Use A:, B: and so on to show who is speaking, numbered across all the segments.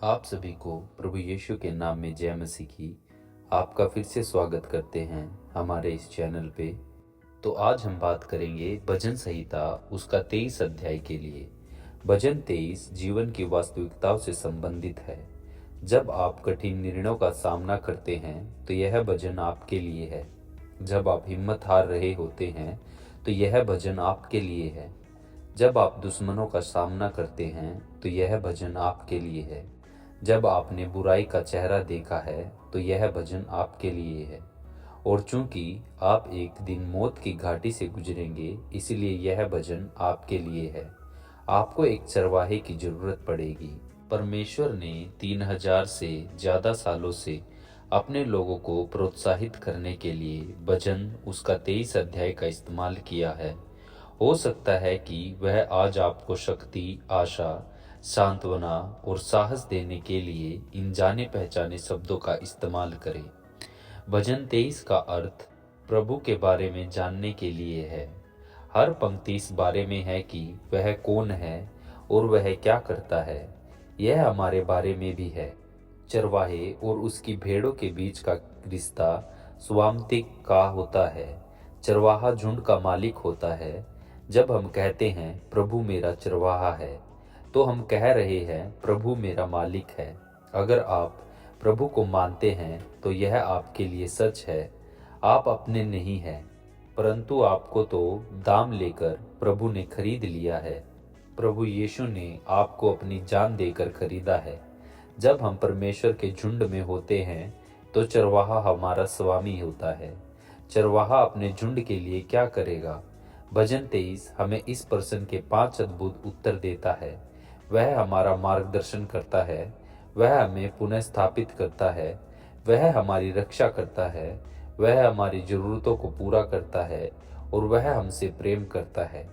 A: आप सभी को प्रभु यीशु के नाम में जय मसीह की। आपका फिर से स्वागत करते हैं हमारे इस चैनल पे। तो आज हम बात करेंगे भजन संहिता उसका 23 अध्याय के लिए। भजन 23 जीवन की वास्तविकताओं से संबंधित है। जब आप कठिन निर्णयों का सामना करते हैं तो यह भजन आपके लिए है। जब आप हिम्मत हार रहे होते हैं तो यह भजन आपके लिए है। जब आप दुश्मनों का सामना करते हैं तो यह भजन आपके लिए है। जब आपने बुराई का चेहरा देखा है तो यह भजन आपके लिए है। और चूंकि आप एक दिन मौत की घाटी से गुजरेंगे, इसलिए यह भजन आपके लिए है। आपको एक चरवाहे की जरूरत पड़ेगी। परमेश्वर ने 3000 से ज्यादा सालों से अपने लोगों को प्रोत्साहित करने के लिए भजन उसका 23 अध्याय का इस्तेमाल किया है। हो सकता है कि वह आज आपको शक्ति, आशा, सांत्वना और साहस देने के लिए इन जाने पहचाने शब्दों का इस्तेमाल करे। भजन 23 का अर्थ प्रभु के बारे में जानने के लिए है। हर पंक्ति इस बारे में है कि वह कौन है और वह क्या करता है। यह हमारे बारे में भी है। चरवाहे और उसकी भेड़ों के बीच का रिश्ता स्वामित्व का होता है। चरवाहा झुंड का मालिक होता है। जब हम कहते हैं प्रभु मेरा चरवाहा है, तो हम कह रहे हैं प्रभु मेरा मालिक है। अगर आप प्रभु को मानते हैं तो यह आपके लिए सच है। आप अपने नहीं हैं, परंतु आपको तो दाम लेकर प्रभु ने खरीद लिया है। प्रभु यीशु ने आपको अपनी जान देकर खरीदा है। जब हम परमेश्वर के झुंड में होते हैं तो चरवाहा हमारा स्वामी होता है। चरवाहा अपने झुंड के लिए क्या करेगा? भजन 23 हमें इस प्रश्न के 5 अद्भुत उत्तर देता है। वह हमारा मार्गदर्शन करता है, वह हमें पुनः स्थापित करता है, वह हमारी रक्षा करता है, वह हमारी जरूरतों को पूरा करता है और वह हमसे प्रेम करता है।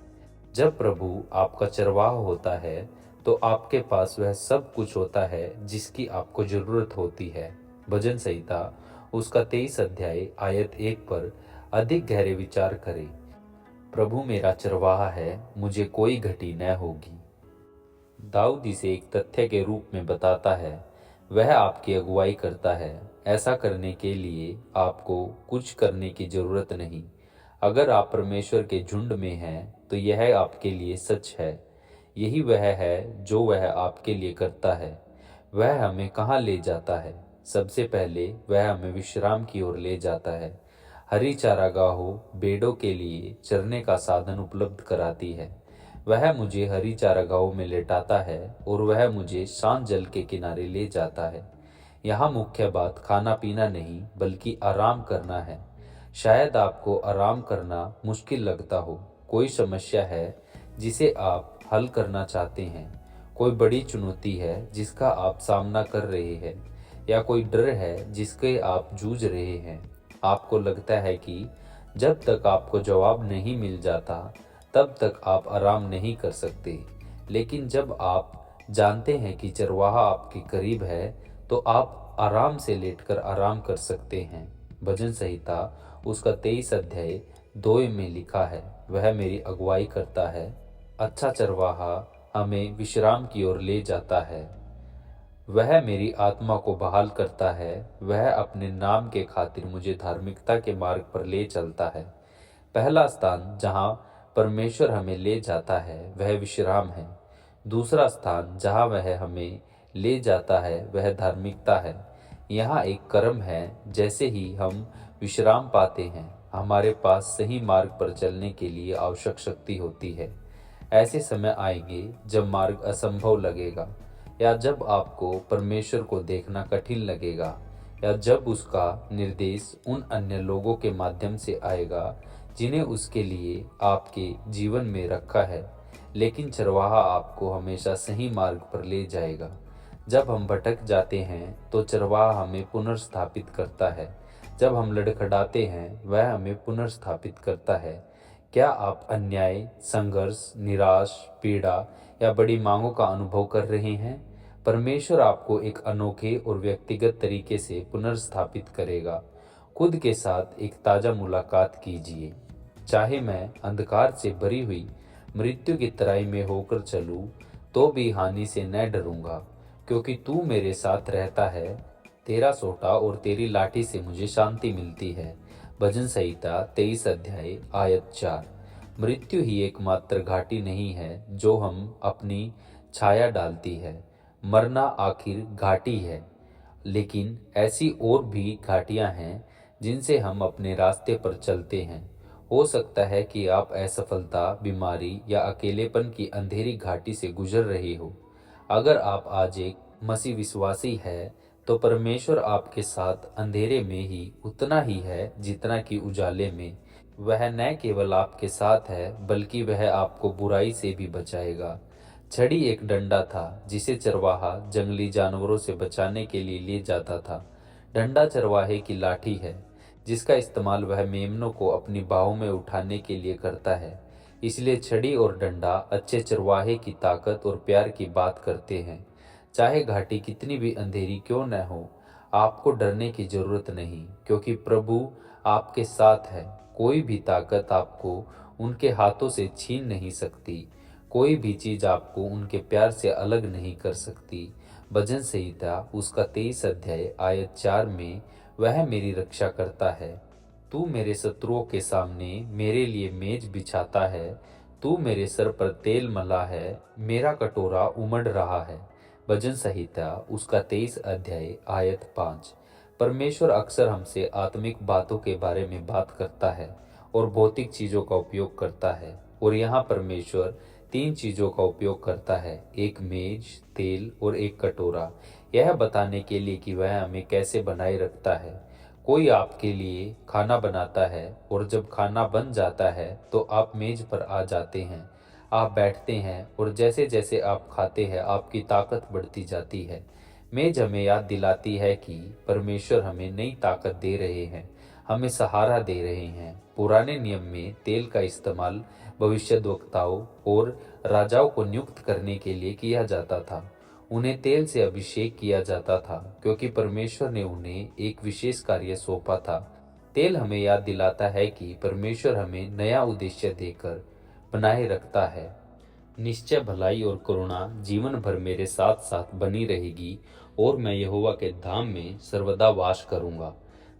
A: जब प्रभु आपका चरवाहा होता है तो आपके पास वह सब कुछ होता है जिसकी आपको जरूरत होती है। भजन संहिता उसका 23 अध्याय आयत 1 पर अधिक गहरे विचार करें। प्रभु मेरा चरवाहा है, मुझे कोई घटी न होगी। दाऊद इसे एक तथ्य के रूप में बताता है। वह आपकी अगुवाई करता है। ऐसा करने के लिए आपको कुछ करने की जरूरत नहीं। अगर आप परमेश्वर के झुंड में हैं तो यह आपके लिए सच है। यही वह है जो वह आपके लिए करता है। वह हमें कहाँ ले जाता है? सबसे पहले वह हमें विश्राम की ओर ले जाता है। हरी चारागाहों भेड़ों के लिए चरने का साधन उपलब्ध कराती है। वह मुझे हरी चारागाहों में लेटाता है और वह मुझे शांत जल के किनारे ले जाता है। यहाँ मुख्य बात खाना पीना नहीं बल्कि आराम करना है। शायद आपको आराम करना मुश्किल लगता हो। कोई समस्या है जिसे आप हल करना चाहते हैं। कोई बड़ी चुनौती है जिसका आप सामना कर रहे हैं, या कोई डर है जिसके आप जूझ रहे हैं। आपको लगता है कि जब तक आपको जवाब नहीं मिल जाता तब तक आप आराम नहीं कर सकते। लेकिन जब आप जानते हैं कि चरवाहा आपके करीब है तो आप आराम से लेटकर आराम कर सकते हैं। भजन संहिता उसका 23 अध्याय 2 में लिखा है, वह मेरी अगुवाई करता है। अच्छा चरवाहा हमें विश्राम की ओर ले जाता है। वह मेरी आत्मा को बहाल करता है। वह अपने नाम के खातिर मुझे धार्मिकता के मार्ग पर ले चलता है। पहला स्थान जहाँ परमेश्वर हमें ले जाता है वह विश्राम है। दूसरा स्थान जहाँ वह हमें ले जाता है वह धार्मिकता है। यहाँ एक कर्म है। जैसे ही हम विश्राम पाते हैं, हमारे पास सही मार्ग पर चलने के लिए आवश्यक शक्ति होती है। ऐसे समय आएंगे जब मार्ग असंभव लगेगा, या जब आपको परमेश्वर को देखना कठिन लगेगा, या जब उसका निर्देश उन अन्य लोगों के माध्यम से आएगा जिन्हें उसके लिए आपके जीवन में रखा है। लेकिन चरवाहा आपको हमेशा सही मार्ग पर ले जाएगा। जब हम भटक जाते हैं तो चरवाहा हमें पुनर्स्थापित करता है। जब हम लड़खड़ाते हैं वह हमें पुनर्स्थापित करता है। क्या आप अन्याय, संघर्ष, निराश, पीड़ा या बड़ी मांगों का अनुभव कर रहे हैं? परमेश्वर आपको एक अनोखे और व्यक्तिगत तरीके से पुनर्स्थापित करेगा। खुद के साथ एक ताज़ा मुलाकात कीजिए। चाहे मैं अंधकार से भरी हुई मृत्यु की तराई में होकर चलूं, तो भी हानि से न डरूंगा, क्योंकि तू मेरे साथ रहता है, तेरा सोटा और तेरी लाठी से मुझे शांति मिलती है। भजन संहिता 23 अध्याय आयत 4। मृत्यु ही एकमात्र घाटी नहीं है जो हम अपनी छाया डालती है। मरना आखिर घाटी है, लेकिन ऐसी और भी घाटियां हैं जिनसे हम अपने रास्ते पर चलते हैं। हो सकता है कि आप असफलता, बीमारी या अकेलेपन की अंधेरी घाटी से गुजर रहे हो। अगर आप आज एक मसीह विश्वासी है, तो परमेश्वर आपके साथ अंधेरे में ही उतना ही है जितना कि उजाले में। वह न केवल आपके साथ है, बल्कि वह आपको बुराई से भी बचाएगा। छड़ी एक डंडा था जिसे चरवाहा जंगली जानवरों से बचाने के लिए ले जाता था। डंडा चरवाहे की लाठी है, जिसका इस्तेमाल वह मेमनों को अपनी बाहों में उठाने के लिए करता है। इसलिए छड़ी और डंडा अच्छे चरवाहे की ताकत और प्यार की बात करते हैं। चाहे घाटी कितनी भी अंधेरी क्यों न हो, आपको डरने की जरूरत नहीं, क्योंकि प्रभु आपके साथ है। कोई भी ताकत आपको उनके हाथों से छीन नहीं सकती। कोई भी चीज आपको उनके प्यार से अलग नहीं कर सकती। भजन संहिता उसका 23 अध्याय आयत 4 में वह मेरी रक्षा करता है। तू मेरे शत्रुओं के सामने मेरे लिए मेज बिछाता है। तू मेरे सर पर तेल मला है, मेरा कटोरा उमड़ रहा है। भजन संहिता उसका 23 अध्याय आयत 5। परमेश्वर अक्सर हमसे आत्मिक बातों के बारे में बात करता है और भौतिक चीजों का उपयोग करता है। और यहाँ परमेश्वर 3 चीजों का उपयोग करता है, एक मेज, तेल और एक कटोरा, यह बताने के लिए कि वह हमें कैसे बनाए रखता है। कोई आपके लिए खाना बनाता है और जब खाना बन जाता है तो आप मेज पर आ जाते हैं। आप बैठते हैं और जैसे जैसे आप खाते हैं आपकी ताकत बढ़ती जाती है। मेज हमें याद दिलाती है कि परमेश्वर हमें नई ताकत दे रहे हैं, हमें सहारा दे रहे हैं। पुराने नियम में तेल का इस्तेमाल भविष्यद्वक्ताओं और राजाओं को नियुक्त करने के लिए किया जाता था। उन्हें तेल से अभिषेक किया जाता था क्योंकि परमेश्वर ने उन्हें एक विशेष कार्य सौंपा था। तेल हमें याद दिलाता है कि परमेश्वर हमें नया उद्देश्य देकर बनाए रखता है। निश्चय भलाई और करुणा जीवन भर मेरे साथ साथ बनी रहेगी और मैं यहोवा के धाम में सर्वदा वास करूंगा।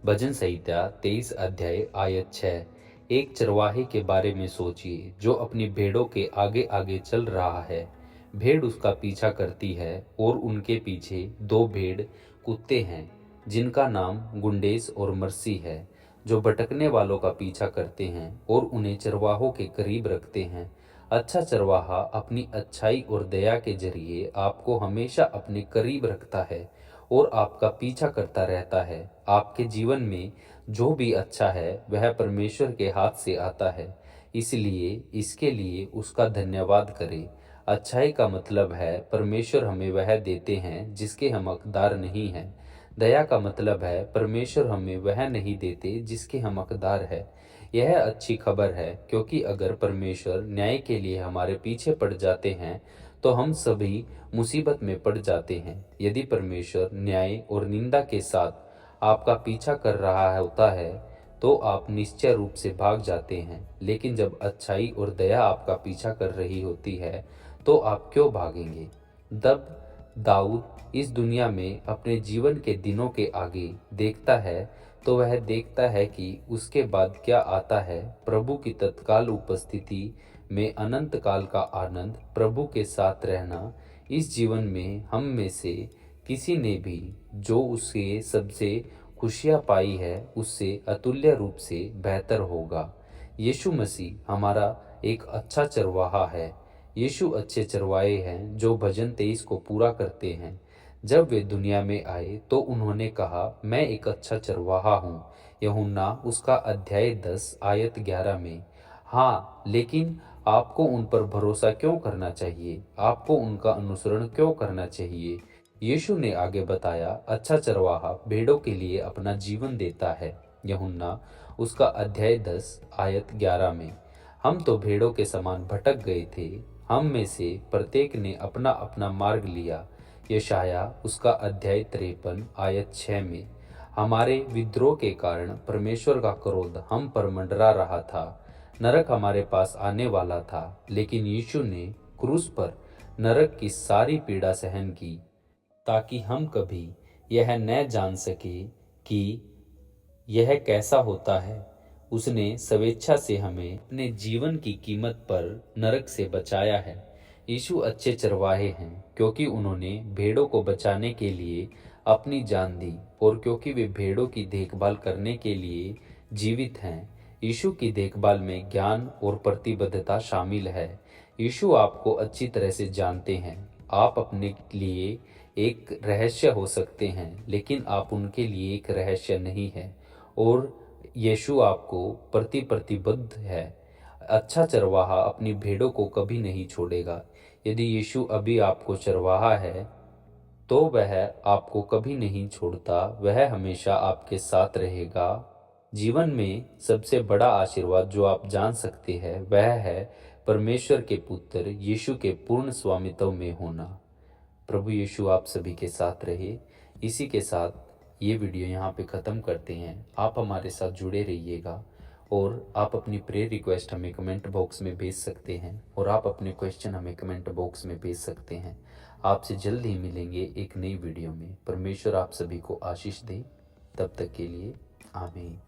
A: भजन संहिता 23 अध्याय आयत 6। एक चरवाहे के बारे में सोचिए जो अपनी भेड़ों के आगे आगे चल रहा है। भेड़ उसका पीछा करती है और उनके पीछे 2 भेड़ कुत्ते हैं जिनका नाम गुंडेस और मरसी है, जो भटकने वालों का पीछा करते हैं और उन्हें चरवाहों के करीब रखते हैं। अच्छा चरवाहा अपनी अच्छाई और दया के जरिए आपको हमेशा अपने करीब रखता है और आपका पीछा करता रहता है। आपके जीवन में जो भी अच्छा है वह परमेश्वर के हाथ से आता है, इसलिए इसके लिए उसका धन्यवाद करें। अच्छाई का मतलब है परमेश्वर हमें वह देते हैं जिसके हम हकदार नहीं हैं। दया का मतलब है परमेश्वर हमें वह नहीं देते जिसके हम हकदार है। यह अच्छी खबर है, क्योंकि अगर परमेश्वर न्याय के लिए हमारे पीछे पड़ जाते हैं तो हम सभी मुसीबत में पड़ जाते हैं। यदि परमेश्वर न्याय और निंदा के साथ आपका पीछा कर रहा होता है तो आप निश्चय रूप से भाग जाते हैं, लेकिन जब अच्छाई और दया आपका पीछा कर रही होती है तो आप क्यों भागेंगे? तब दाऊद इस दुनिया में अपने जीवन के दिनों के आगे देखता है तो वह देखता है कि उसके बाद क्या आता है। प्रभु की तत्काल उपस्थिति में अनंत काल का आनंद, प्रभु के साथ रहना। इस जीवन में हम में से किसी ने भी जो उससे सबसे खुशियाँ पाई है उससे अतुल्य रूप से बेहतर होगा। यीशु मसीह हमारा एक अच्छा चरवाहा है। यीशु अच्छे चरवाहे हैं जो भजन 23 को पूरा करते हैं। जब वे दुनिया में आए तो उन्होंने कहा, मैं एक अच्छा चरवाहा हूँ। यूहन्ना उसका अध्याय 10 आयत 11 में। हाँ, लेकिन आपको उन पर भरोसा क्यों करना चाहिए? आपको उनका अनुसरण क्यों करना चाहिए? यीशु ने आगे बताया, अच्छा चरवाहा भेड़ों के लिए अपना जीवन देता है। यूहन्ना उसका अध्याय 10 आयत 11 में। हम तो भेड़ों के समान भटक गए थे, हम में से प्रत्येक ने अपना अपना मार्ग लिया। यशाया उसका अध्याय 53 आयत 6 में। हमारे विद्रोह के कारण परमेश्वर का क्रोध हम पर मंडरा रहा था। नरक हमारे पास आने वाला था, लेकिन यीशु ने क्रूस पर नरक की सारी पीड़ा सहन की ताकि हम कभी यह न जान सके कि यह कैसा होता है। उसने स्वेच्छा से हमें अपने जीवन की कीमत पर नरक से बचाया है। यीशु अच्छे चरवाहे हैं क्योंकि उन्होंने भेड़ों को बचाने के लिए अपनी जान दी और क्योंकि वे भेड़ों की देखभाल करने के लिए जीवित हैं। यीशु की देखभाल में ज्ञान और प्रतिबद्धता शामिल है। यीशु आपको अच्छी तरह से जानते हैं। आप अपने लिए एक रहस्य हो सकते हैं, लेकिन आप उनके लिए एक रहस्य नहीं है। और यीशु आपको प्रतिबद्ध है। अच्छा चरवाहा अपनी भेड़ों को कभी नहीं छोड़ेगा। यदि यीशु अभी आपको चरवाहा है तो वह आपको कभी नहीं छोड़ता, वह हमेशा आपके साथ रहेगा। जीवन में सबसे बड़ा आशीर्वाद जो आप जान सकते हैं वह है परमेश्वर के पुत्र यीशु के पूर्ण स्वामित्व में होना। प्रभु यीशु आप सभी के साथ रहे। इसी के साथ ये वीडियो यहाँ पे ख़त्म करते हैं। आप हमारे साथ जुड़े रहिएगा और आप अपनी प्रेयर रिक्वेस्ट हमें कमेंट बॉक्स में भेज सकते हैं और आप अपने क्वेश्चन हमें कमेंट बॉक्स में भेज सकते हैं। आपसे जल्द ही मिलेंगे एक नई वीडियो में। परमेश्वर आप सभी को आशीष दे। तब तक के लिए आमीन।